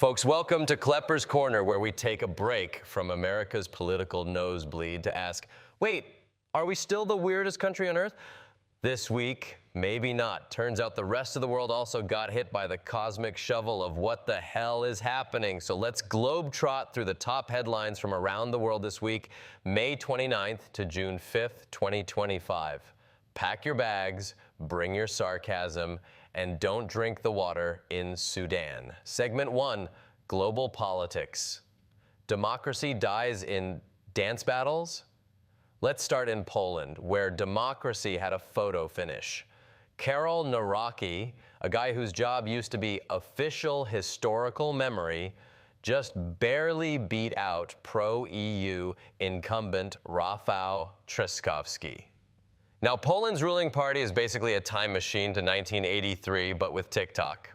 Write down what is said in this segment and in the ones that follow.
Folks, welcome to Klepper's Corner, where we take a break from America's political nosebleed to ask, wait, are we still the weirdest country on earth? This week, maybe not. Turns out the rest of the world also got hit by the cosmic shovel of what the hell is happening. So let's globetrot through the top headlines from around the world this week, May 29th to June 5th, 2025. Pack your bags, bring your sarcasm, and don't drink the water in Sudan. Segment 1, global politics. Democracy dies in dance battles? Let's start in Poland, where democracy had a photo finish. Karol Nawrocki, a guy whose job used to be official historical memory, just barely beat out pro-EU incumbent Rafał Trzaskowski. Now, Poland's ruling party is basically a time machine to 1983, but with TikTok.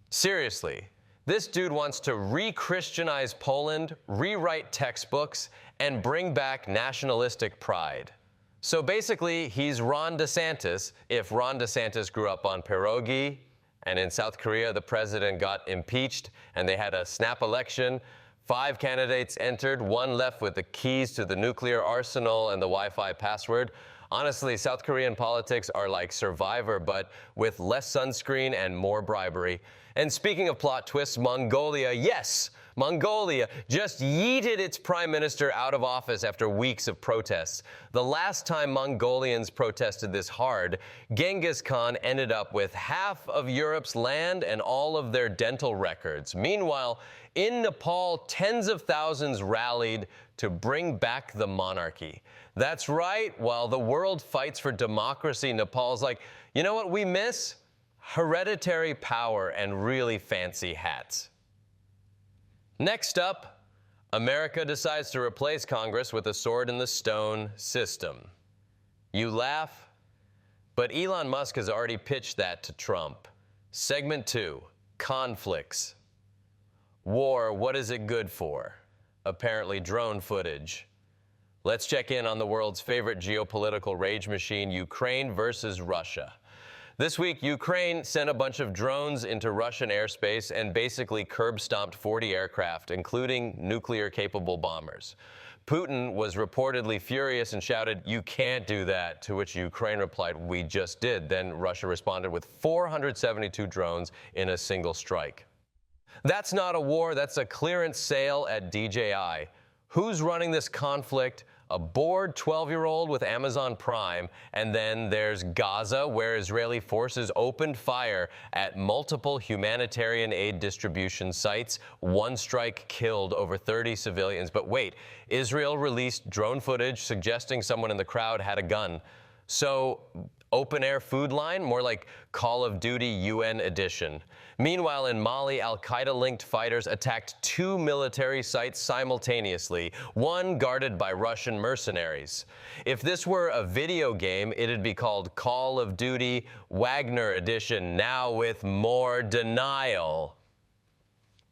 Seriously, this dude wants to re-Christianize Poland, rewrite textbooks, and bring back nationalistic pride. So basically, he's Ron DeSantis if Ron DeSantis grew up on pierogi, and in South Korea, the president got impeached, and they had a snap election. 5 candidates entered, 1 left with the keys to the nuclear arsenal and the Wi-Fi password. Honestly, South Korean politics are like Survivor, but with less sunscreen and more bribery. And speaking of plot twists, Mongolia, yes, Mongolia just yeeted its prime minister out of office after weeks of protests. The last time Mongolians protested this hard, Genghis Khan ended up with half of Europe's land and all of their dental records. Meanwhile, in Nepal, tens of thousands rallied to bring back the monarchy. That's right, while the world fights for democracy, Nepal's like, you know what we miss? Hereditary power and really fancy hats. Next up, America decides to replace Congress with a sword in the stone system. You laugh, but Elon Musk has already pitched that to Trump. Segment 2, conflicts. War, what is it good for? Apparently drone footage. Let's check in on the world's favorite geopolitical rage machine, Ukraine versus Russia. This week, Ukraine sent a bunch of drones into Russian airspace and basically curb-stomped 40 aircraft, including nuclear-capable bombers. Putin was reportedly furious and shouted, "You can't do that," to which Ukraine replied, "We just did." Then Russia responded with 472 drones in a single strike. That's not a war, that's a clearance sale at DJI. Who's running this conflict? A bored 12-year-old with Amazon Prime, and then there's Gaza, where Israeli forces opened fire at multiple humanitarian aid distribution sites. 1 strike killed over 30 civilians. But wait, Israel released drone footage suggesting someone in the crowd had a gun. So, open-air food line? More like Call of Duty UN edition. Meanwhile, in Mali, al-Qaeda-linked fighters attacked 2 military sites simultaneously, one guarded by Russian mercenaries. If this were a video game, it'd be called Call of Duty Wagner edition, now with more denial.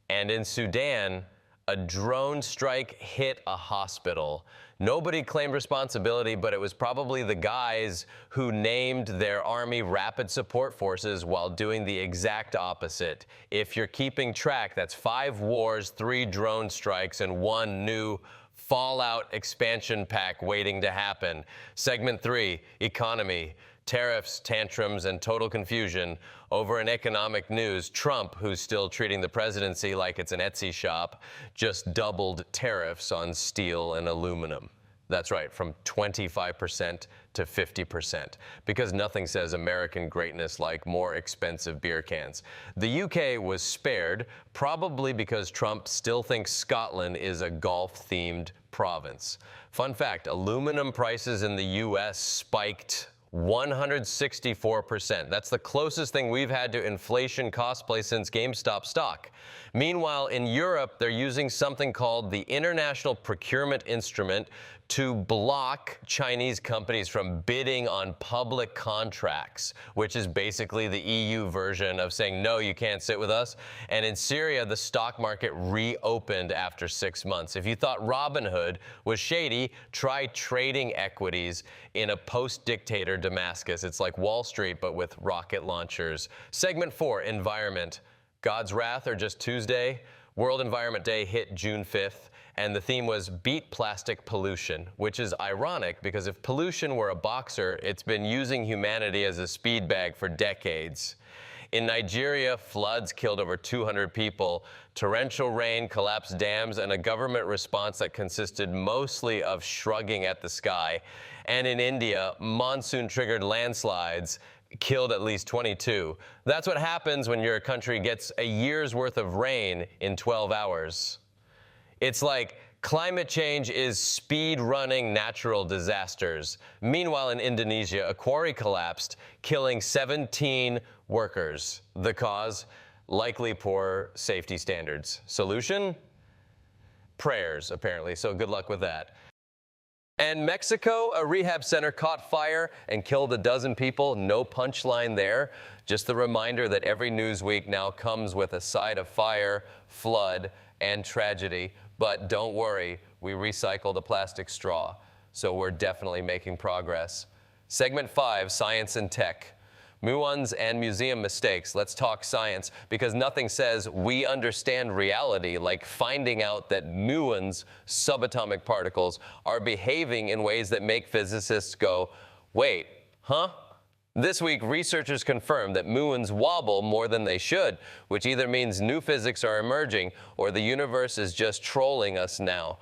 And in Sudan, a drone strike hit a hospital. Nobody claimed responsibility, but it was probably the guys who named their army Rapid Support Forces while doing the exact opposite. If you're keeping track, that's 5 wars, 3 drone strikes, and 1 new Fallout expansion pack waiting to happen. Segment 3, economy. Tariffs, tantrums, and total confusion. Over in economic news, Trump, who's still treating the presidency like it's an Etsy shop, just doubled tariffs on steel and aluminum. That's right, from 25% to 50%, because nothing says American greatness like more expensive beer cans. The UK was spared, probably because Trump still thinks Scotland is a golf-themed province. Fun fact, aluminum prices in the US spiked 164%. That's the closest thing we've had to inflation cosplay since GameStop stock. Meanwhile, in Europe, they're using something called the International Procurement Instrument to block Chinese companies from bidding on public contracts, which is basically the EU version of saying, no, you can't sit with us. And in Syria, the stock market reopened after 6 months. If you thought Robinhood was shady, try trading equities in a post-dictator Damascus. It's like Wall Street, but with rocket launchers. Segment 4, environment. God's Wrath, or just Tuesday, World Environment Day hit June 5th, and the theme was Beat Plastic Pollution, which is ironic because if pollution were a boxer, it's been using humanity as a speed bag for decades. In Nigeria, floods killed over 200 people, torrential rain collapsed dams, and a government response that consisted mostly of shrugging at the sky. And in India, monsoon-triggered landslides killed at least 22. That's what happens when your country gets a year's worth of rain in 12 hours. It's like climate change is speed-running natural disasters. Meanwhile, in Indonesia, a quarry collapsed, killing 17 workers. The cause? Likely poor safety standards. Solution? Prayers, apparently, so good luck with that. And Mexico, a rehab center caught fire and killed a dozen people. No punchline there. Just the reminder that every news week now comes with a side of fire, flood, and tragedy. But don't worry, we recycled a plastic straw, so we're definitely making progress. Segment 5, Science and Tech. Muons and museum mistakes. Let's talk science, because nothing says we understand reality like finding out that muons, subatomic particles, are behaving in ways that make physicists go, wait, huh? This week, researchers confirmed that muons wobble more than they should, which either means new physics are emerging or the universe is just trolling us now.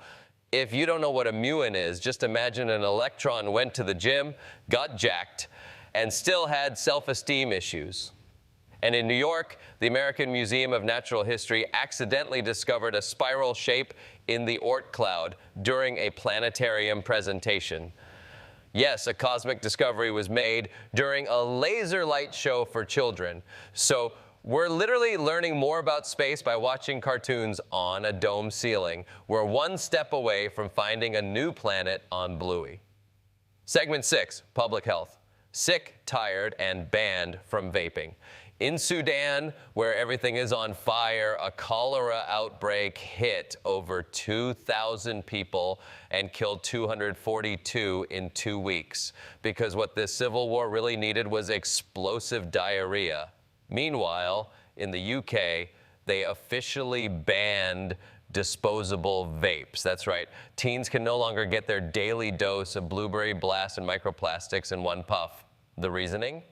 If you don't know what a muon is, just imagine an electron went to the gym, got jacked, and still had self-esteem issues. And in New York, the American Museum of Natural History accidentally discovered a spiral shape in the Oort cloud during a planetarium presentation. Yes, a cosmic discovery was made during a laser light show for children. So we're literally learning more about space by watching cartoons on a dome ceiling. We're one step away from finding a new planet on Bluey. Segment 6, Public Health. Sick, tired, and banned from vaping. In Sudan, where everything is on fire, a cholera outbreak hit over 2,000 people and killed 242 in 2 weeks, because what this civil war really needed was explosive diarrhea. Meanwhile, in the UK, they officially banned disposable vapes. That's right. Teens can no longer get their daily dose of blueberry blast and microplastics in one puff. The reasoning?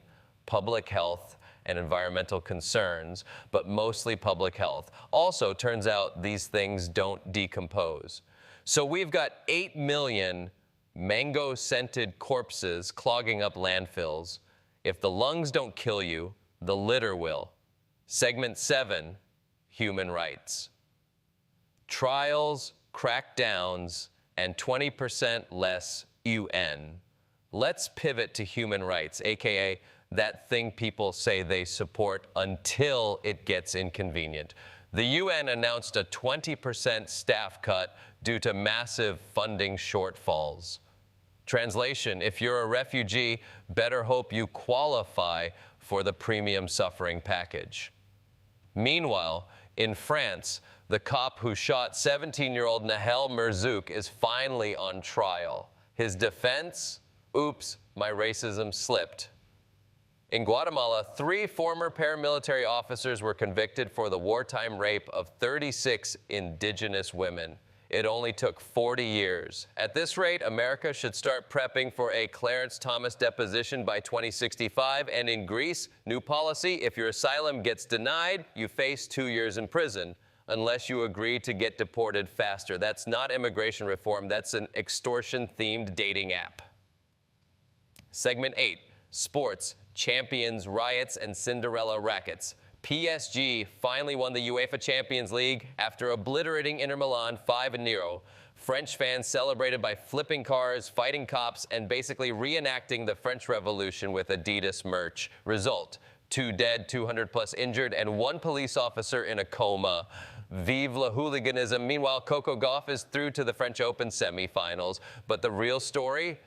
Public health and environmental concerns, but mostly public health. Also, turns out these things don't decompose. So we've got 8 million mango-scented corpses clogging up landfills. If the lungs don't kill you, the litter will. Segment 7, Human Rights. Trials, crackdowns, and 20% less UN. Let's pivot to human rights, aka that thing people say they support until it gets inconvenient. The UN announced a 20% staff cut due to massive funding shortfalls. Translation, if you're a refugee, better hope you qualify for the premium suffering package. Meanwhile, in France, the cop who shot 17-year-old Nahel Merzouk is finally on trial. His defense? Oops, my racism slipped. In Guatemala, 3 former paramilitary officers were convicted for the wartime rape of 36 indigenous women. It only took 40 years. At this rate, America should start prepping for a Clarence Thomas deposition by 2065. And in Greece, new policy, if your asylum gets denied, you face 2 years in prison, unless you agree to get deported faster. That's not immigration reform, that's an extortion-themed dating app. Segment 8, Sports, Champions, Riots, and Cinderella Rackets. PSG finally won the UEFA Champions League after obliterating Inter Milan 5-0. French fans celebrated by flipping cars, fighting cops, and basically reenacting the French Revolution with Adidas merch. Result, 2 dead, 200 plus injured, and 1 police officer in a coma. Vive le hooliganism. Meanwhile, Coco Gauff is through to the French Open semifinals. But the real story?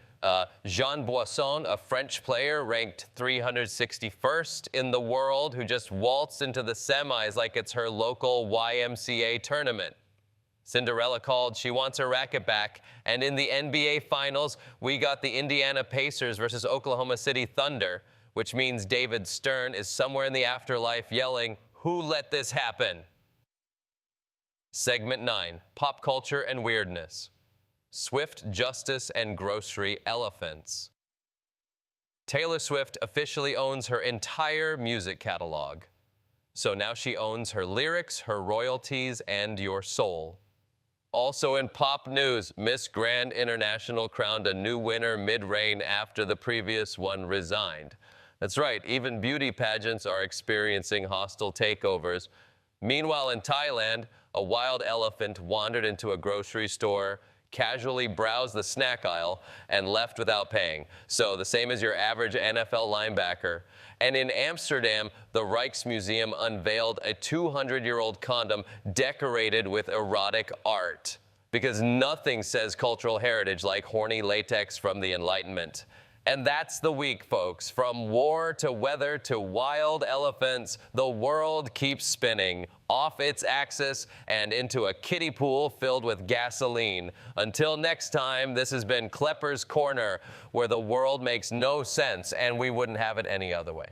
Jean Boisson, a French player ranked 361st in the world, who just waltzed into the semis like it's her local YMCA tournament. Cinderella called, she wants her racket back. And in the NBA Finals, we got the Indiana Pacers versus Oklahoma City Thunder, which means David Stern is somewhere in the afterlife yelling, Who let this happen? Segment 9, Pop Culture and Weirdness. Swift, Justice, and Grocery Elephants. Taylor Swift officially owns her entire music catalog. So now she owns her lyrics, her royalties, and your soul. Also in pop news, Miss Grand International crowned a new winner mid-reign after the previous one resigned. That's right, even beauty pageants are experiencing hostile takeovers. Meanwhile, in Thailand, a wild elephant wandered into a grocery store, casually browsed the snack aisle, and left without paying. So the same as your average NFL linebacker. And in Amsterdam, the Rijksmuseum unveiled a 200-year-old condom decorated with erotic art. Because nothing says cultural heritage like horny latex from the Enlightenment. And that's the week, folks. From war to weather to wild elephants, the world keeps spinning off its axis and into a kiddie pool filled with gasoline. Until next time, this has been Klepper's Corner, where the world makes no sense and we wouldn't have it any other way.